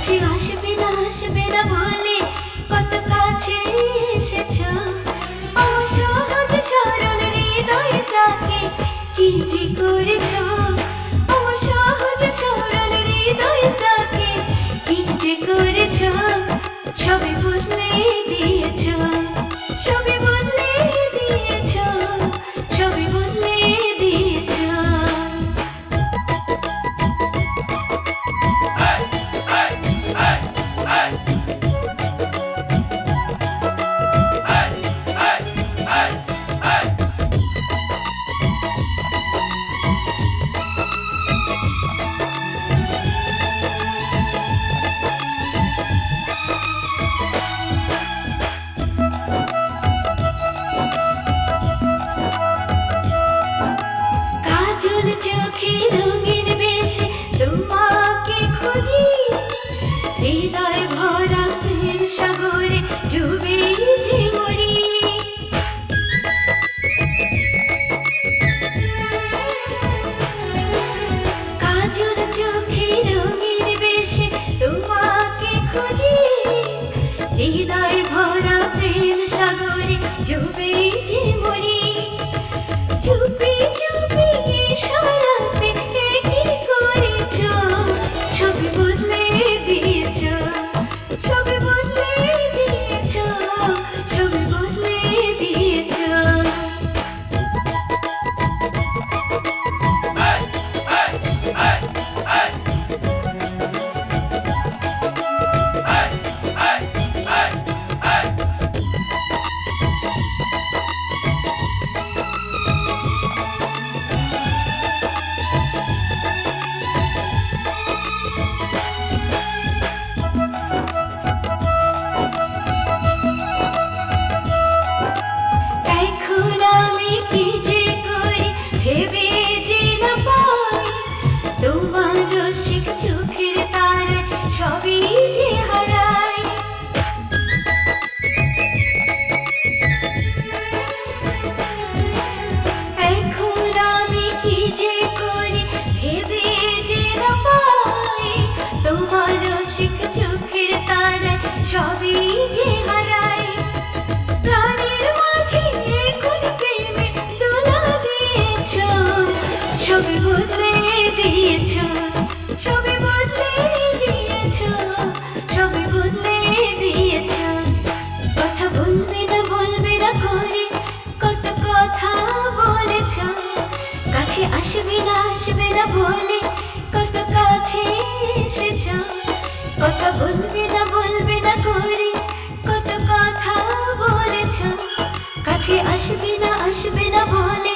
কাছে আসবে না বলে কত কাছে এসেছো। আমার সহজ সরল হৃদয়টাকে কি যে করেছো। আমার সহজ সরল হৃদয়টাকে কি যে করেছো। সবে বদলে দিয়েছো, সবে বদলে দিয়েছো, সবে বদলে দিয়েছো। কাজল চোখে রঙিন বেশে তোমাকে খুঁজি, হৃদয় ভরা প্রেম সাগরে ডুবে যে মরি। কাজল চোখে রঙিন বেশে তোমাকে খুঁজি, হৃদয় ভরা প্রেম সাগরে ডুবে যে মরি। চুপি চুপি ইশারাতে কি করেছো, সবে বদলে দিয়েছো, সবে বদলে দিয়েছো, সবে বদলে দিয়েছো। এখন আমি কি যে করি ভেবে যে না পাই, তোমার রসিক চোখের তারায় সবই যে হারাই। এখন আমি কি যে করি ভেবে যে না পাই, তোমার রসিক চোখের তারায় সবই যে হারাই। প্রাণের মাঝে এখন প্রেমের দোলা দিয়েছো, সবে বদলে দিয়েছো, সবে বদলে দিয়েছো, সবে বদলে দিয়েছো। কথা বলবে না করে কত কথা বলেছো। কাছে আসবে না বলে কত কাছে এসেছো। কথা বলবে না করে কত কথা বলেছো। কাছে আসবে না বলে